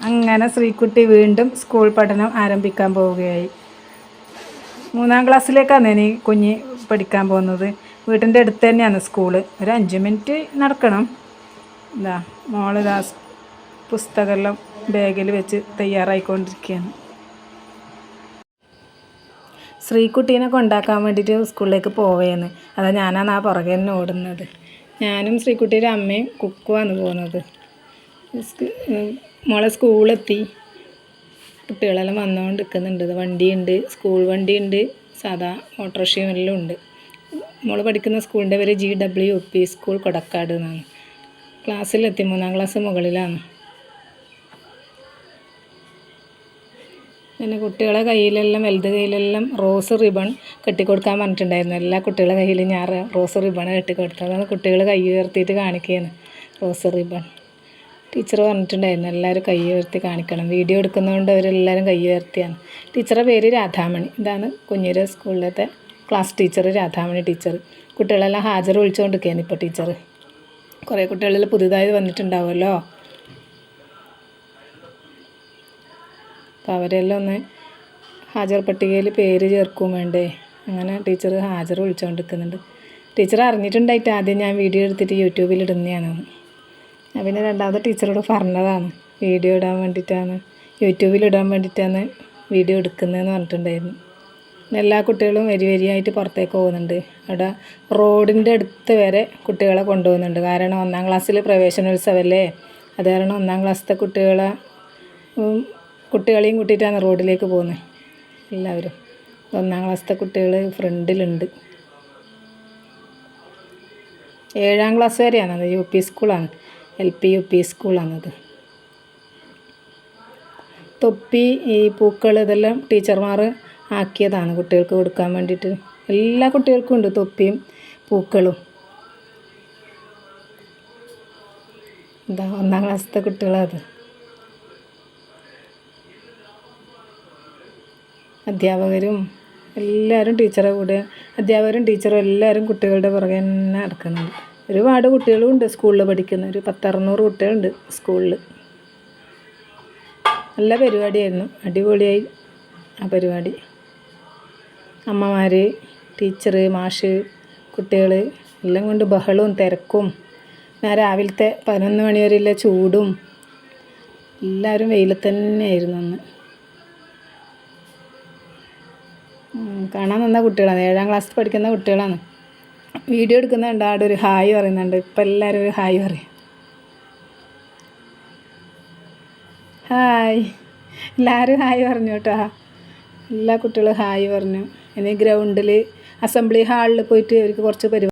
അങ്ങനെ ശ്രീകുട്ടി വീണ്ടും സ്കൂൾ പഠനം ആരംഭിക്കാൻ പോവുകയായി. 3-ാം ക്ലാസ്സിലേക്കാണ് ഇനി കുഞ്ഞ് പഠിക്കാൻ പോകുന്നത്. വീട്ടിൻ്റെ അടുത്ത് തന്നെയാണ് സ്കൂള്. ഒരു 5 മിനിറ്റ് നടക്കണം. മോളിതാ പുസ്തകമെല്ലാം ബാഗിൽ വെച്ച് തയ്യാറായിക്കൊണ്ടിരിക്കുകയാണ്. ശ്രീകുട്ടീനെ കൊണ്ടാക്കാൻ വേണ്ടിയിട്ട് സ്കൂളിലേക്ക് പോവുകയാണ്. അതാ ഞാനാണ് ആ പുറകെ തന്നെ ഓടുന്നത്. ഞാനും ശ്രീകുട്ടിയുടെ അമ്മയും കുക്കുവാണ് പോകുന്നത്. മോളെ സ്കൂളെത്തി. കുട്ടികളെല്ലാം വന്നുകൊണ്ട് നിൽക്കുന്നുണ്ട്. വണ്ടിയുണ്ട്, സ്കൂൾ വണ്ടിയുണ്ട്, സാധാ ഓട്ടോറിക്ഷയും എല്ലാം ഉണ്ട്. മോൾ പഠിക്കുന്ന സ്കൂളിൻ്റെ പേര് GWP സ്കൂൾ കൊടക്കാട് എന്നാണ്. ക്ലാസ്സിലെത്തി. 3-ാം ക്ലാസ് മുകളിലാണ്. പിന്നെ കുട്ടികളെ കയ്യിലെല്ലാം വലുത് കയ്യിലെല്ലാം റോസ് റിബൺ കെട്ടിക്കൊടുക്കാൻ പറഞ്ഞിട്ടുണ്ടായിരുന്നു. എല്ലാ കുട്ടികളുടെ കയ്യിലും ഞാൻ റോസ് റിബൺ കെട്ടിക്കൊടുത്തത്. അതാണ് കുട്ടികൾ കൈ ഉയർത്തിയിട്ട് കാണിക്കുകയാണ് റോസ് റിബൺ. ടീച്ചർ പറഞ്ഞിട്ടുണ്ടായിരുന്നു എല്ലാവരും കൈ ഉയർത്തി കാണിക്കണം. വീഡിയോ എടുക്കുന്നതുകൊണ്ട് അവരെല്ലാവരും കൈ ഉയർത്തിയാണ്. ടീച്ചറുടെ പേര് രാധാമണി. ഇതാണ് കുഞ്ഞിര സ്കൂളിലത്തെ ക്ലാസ് ടീച്ചർ, രാധാമണി ടീച്ചർ. കുട്ടികളെല്ലാം ഹാജർ വിളിച്ചുകൊണ്ടിരിക്കുകയാണ് ഇപ്പോൾ ടീച്ചർ. കുറേ കുട്ടികളെല്ലാം പുതുതായി വന്നിട്ടുണ്ടാവുമല്ലോ. അപ്പോൾ അവരെല്ലാം ഒന്ന് ഹാജർ പട്ടികയിൽ പേര് ചേർക്കും വേണ്ടേ. അങ്ങനെ ടീച്ചർ ഹാജർ വിളിച്ചുകൊണ്ടിരിക്കുന്നുണ്ട്. ടീച്ചർ അറിഞ്ഞിട്ടുണ്ടായിട്ട് ആദ്യം ഞാൻ വീഡിയോ എടുത്തിട്ട് യൂട്യൂബിൽ ഇടുന്നതാണ്. പിന്നെ രണ്ടാമത്തെ ടീച്ചറോട് പറഞ്ഞതാണ് വീഡിയോ ഇടാൻ വേണ്ടിയിട്ടാണ്, യൂട്യൂബിൽ ഇടാൻ വേണ്ടിയിട്ടാണ് വീഡിയോ എടുക്കുന്നതെന്ന് പറഞ്ഞിട്ടുണ്ടായിരുന്നു. എല്ലാ കുട്ടികളും വരിയായിട്ട് പുറത്തേക്ക് പോകുന്നുണ്ട്. അവിടെ റോഡിൻ്റെ അടുത്ത് വരെ കുട്ടികളെ കൊണ്ടുപോകുന്നുണ്ട്. കാരണം 1-ാം ക്ലാസ്സിൽ പ്രവേശനോത്സവമല്ലേ. അത് കാരണം 1-ാം ക്ലാസ്സിലത്തെ കുട്ടികളെയും കൂട്ടിയിട്ടാണ് റോഡിലേക്ക് പോകുന്നത് എല്ലാവരും. 1-ാം ക്ലാസ്സിലത്തെ കുട്ടികൾ ഫ്രണ്ടിലുണ്ട്. 7-ാം ക്ലാസ് വരെയാണത്. UP സ്കൂളാണ്, LP UP സ്കൂളാണത്. തൊപ്പി, ഈ പൂക്കൾ ഇതെല്ലാം ടീച്ചർമാർ ആക്കിയതാണ് കുട്ടികൾക്ക് കൊടുക്കാൻ വേണ്ടിയിട്ട്. എല്ലാ കുട്ടികൾക്കും ഉണ്ട് തൊപ്പിയും പൂക്കളും. 1-ാം ക്ലാസ്സിലത്തെ കുട്ടികളത്. അധ്യാപകരും എല്ലാവരും ടീച്ചറെ കൂടെ, അധ്യാപകരും ടീച്ചറും എല്ലാവരും കുട്ടികളുടെ പുറകെ തന്നെ നടക്കുന്നുണ്ട്. ഒരുപാട് കുട്ടികളും ഉണ്ട് സ്കൂളിൽ പഠിക്കുന്ന. ഒരു 10-600 കുട്ടികളുണ്ട് സ്കൂളിൽ. നല്ല പരിപാടിയായിരുന്നു. അടിപൊളിയായി ആ പരിപാടി. അമ്മമാർ, ടീച്ചർ, മാഷ്, കുട്ടികൾ എല്ലാം കൊണ്ട് ബഹളവും തിരക്കും. രാവിലത്തെ 11 മണി വരെയുള്ള ചൂടും. എല്ലാവരും വെയിലത്ത് തന്നെയായിരുന്നു അന്ന്. കാണാൻ നിന്ന കുട്ടികളാണ്. 7-ാം ക്ലാസ്സിൽ പഠിക്കുന്ന കുട്ടികളാണ്. വീഡിയോ എടുക്കുന്നുണ്ട്. അവിടെ ഒരു ഹായ് പറയുന്നുണ്ട്. ഇപ്പം എല്ലാവരും ഒരു ഹായ് പറയും. ഹായ്, എല്ലാവരും ഹായ് പറഞ്ഞു കേട്ടോ. എല്ലാ കുട്ടികളും ഹായ് പറഞ്ഞു. ഇനി ഗ്രൗണ്ടിൽ അസംബ്ലി ഹാളിൽ പോയിട്ട് അവർക്ക് കുറച്ച് പരിപാടി